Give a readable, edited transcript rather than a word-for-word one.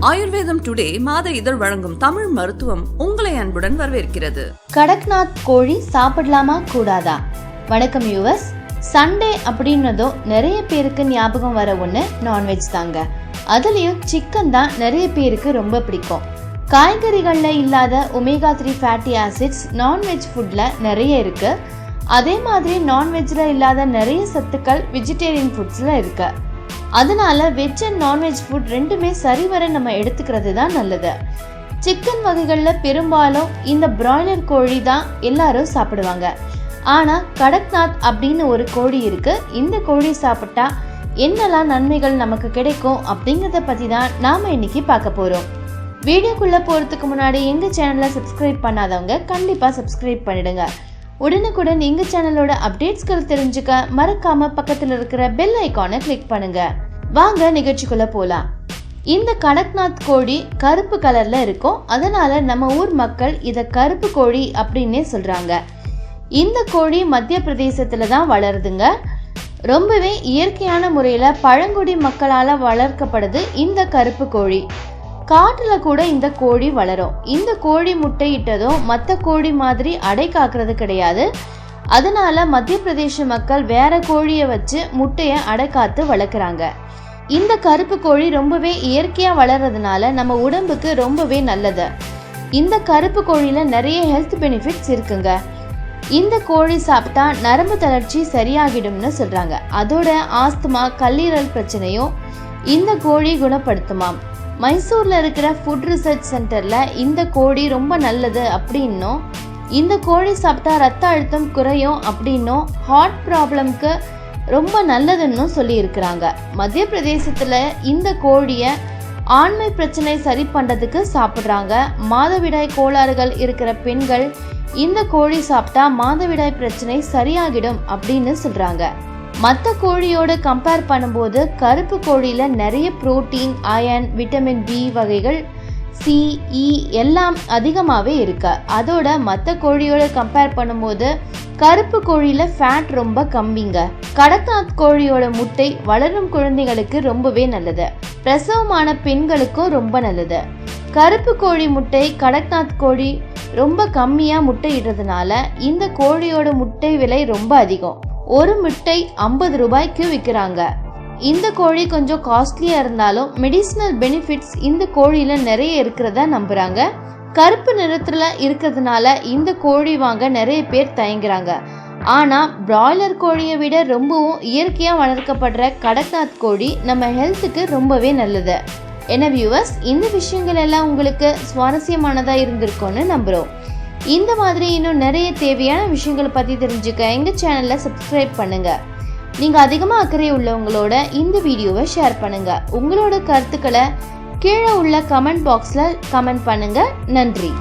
ஆயுர்வேதம் டுடே மாத இதழ் வழங்கும் தமிழ் மருத்துவம் உங்களை அன்புடன் வரவேற்கிறது. கடக்நாத் கோழி சாப்பிடலாமா கூடாதா? வணக்கம் யூவர்ஸ். சண்டே அப்படின்னதோ நிறைய பேருக்கு ஞாபகம் வர ஒன்று நான்வெஜ் தாங்க. அதுலேயும் சிக்கன் தான் நிறைய பேருக்கு ரொம்ப பிடிக்கும். காய்கறிகளில் இல்லாத ஒமேகா 3 ஃபேட்டி ஆசிட்ஸ் நான்வெஜ் ஃபுட்டில் நிறைய இருக்கு. அதே மாதிரி நான்வெஜ்ல இல்லாத நிறைய சத்துக்கள் வெஜிடேரியன் ஃபுட்ஸில் இருக்கு. அதனால வெஜ் அண்ட் நான்வெஜ் ஃபுட் ரெண்டுமே சரிவர நம்ம எடுத்துக்கிறது தான் நல்லது. சிக்கன் வகைகளில் பெரும்பாலும் இந்த பிராய்லர் கோழி தான் எல்லாரும் சாப்பிடுவாங்க. ஆனால் கடக்நாத் அப்படின்னு ஒரு கோழி இருக்கு. இந்த கோழி சாப்பிட்டா என்னெல்லாம் நன்மைகள் நமக்கு கிடைக்கும் அப்படிங்கிறத பற்றி தான் நாம் இன்னைக்கு பார்க்க போகிறோம். வீடியோக்குள்ளே போகிறதுக்கு முன்னாடி எங்கள் சேனலை சப்ஸ்கிரைப் பண்ணாதவங்க கண்டிப்பாக சப்ஸ்கிரைப் பண்ணிடுங்க. உடனுக்குடன் எங்க சேனலோட அப்டேட்ஸ்கள் தெரிஞ்சுக்க மறக்காம பக்கத்துல இருக்கிற பெல் ஐகானை கிளிக் பண்ணுங்க. வாங்க நிகழ்ச்சிக்குள்ள போலாம். இந்த கடக்நாத் கோழி கருப்பு கலர்ல இருக்கும். அதனால நம்ம ஊர் மக்கள் இத கருப்பு கோழி அப்படின்னே சொல்றாங்க. இந்த கோழி மத்திய பிரதேசத்துல தான் வளருதுங்க. ரொம்பவே இயற்கையான முறையில பழங்குடி மக்களால வளர்க்கப்படுது இந்த கருப்பு கோழி. காட்டுல கூட இந்த கோழி வளரும். இந்த கோழி முட்டையிட்டதும் மற்ற கோழி மாதிரி அடை காக்குறது கிடையாது. அதனால மத்திய பிரதேச மக்கள் வேற கோழியை வச்சு முட்டைய அடை காத்து வளர்க்குறாங்க. இந்த கருப்பு கோழி ரொம்பவே இயற்கையா வளர்றதுனால நம்ம உடம்புக்கு ரொம்பவே நல்லது. இந்த கருப்பு கோழியில நிறைய ஹெல்த் பெனிஃபிட்ஸ் இருக்குங்க. இந்த கோழி சாப்பிட்டா நரம்பு தளர்ச்சி சரியாகிடும்னு சொல்றாங்க. அதோட ஆஸ்துமா, கல்லீரல் பிரச்சனையும் இந்த கோழி குணப்படுத்துமாம். மைசூர்ல இருக்கிற ஃபுட் ரிசர்ச் சென்டர்ல இந்த கோழி ரொம்ப நல்லது அப்படின்னும், இந்த கோழி சாப்பிட்டா ரத்த அழுத்தம் குறையும் அப்படின்னும், ஹார்ட் ப்ராப்ளம்க்கு ரொம்ப நல்லதுன்னு சொல்லி இருக்கிறாங்க. மத்திய பிரதேசத்துல இந்த கோழியை ஆண்மை பிரச்சனை சரி பண்றதுக்கு சாப்பிட்றாங்க. மாதவிடாய் கோளாறுகள் இருக்கிற பெண்கள் இந்த கோழி சாப்பிட்டா மாதவிடாய் பிரச்சனை சரியாகிடும் அப்படின்னு சொல்றாங்க. மற்ற கோழியோட கம்பேர் பண்ணும்போது கருப்பு கோழியில நிறைய புரோட்டீன், அயன், விட்டமின் பி வகைகள், சி, இ எல்லாம் அதிகமாகவே இருக்கு. அதோட மற்ற கோழியோட கம்பேர் பண்ணும்போது கருப்பு கோழியில ஃபேட் ரொம்ப கம்மிங்க. கடக்நாத் கோழியோட முட்டை வளரும் குழந்தைகளுக்கு ரொம்பவே நல்லது. பிரசவமான பெண்களுக்கும் ரொம்ப நல்லது. கருப்பு கோழி முட்டை கடக்நாத் கோழி ரொம்ப கம்மியா முட்டை இடுறதுனால இந்த கோழியோட முட்டை விலை ரொம்ப அதிகம். ஒரு முட்டை 50 ரூபாய்க்கு விற்கிறாங்க. இந்த கோழி கொஞ்சம் காஸ்ட்லியா இருந்தாலும் மெடிசினல் பெனிஃபிட்ஸ் இந்த கோழியில நிறைய இருக்கிறதா நம்புறாங்க. கருப்பு நிறத்துல இருக்கிறதுனால இந்த கோழி வாங்க நிறைய பேர் தயங்குறாங்க. ஆனா பிராய்லர் கோழியை விட ரொம்பவும் இயற்கையா வளர்க்கப்படுற கடக்நாத் கோழி நம்ம ஹெல்த்துக்கு ரொம்பவே நல்லது. என்ன வியூவர்ஸ், இந்த விஷயங்கள் எல்லாம் உங்களுக்கு சுவாரஸ்யமானதா இருந்திருக்கும்னு நம்புறோம். இந்த மாதிரி இன்னும் நிறைய தேவையான விஷயங்களை பற்றி தெரிஞ்சுக்க எங்கள் சேனலில் சப்ஸ்கிரைப் பண்ணுங்கள். நீங்கள் அதிகமாக அக்கறை உள்ளவங்களோட இந்த வீடியோவை ஷேர் பண்ணுங்கள். உங்களோட கருத்துக்களை கீழே உள்ள கமெண்ட் பாக்ஸில் கமெண்ட் பண்ணுங்கள். நன்றி.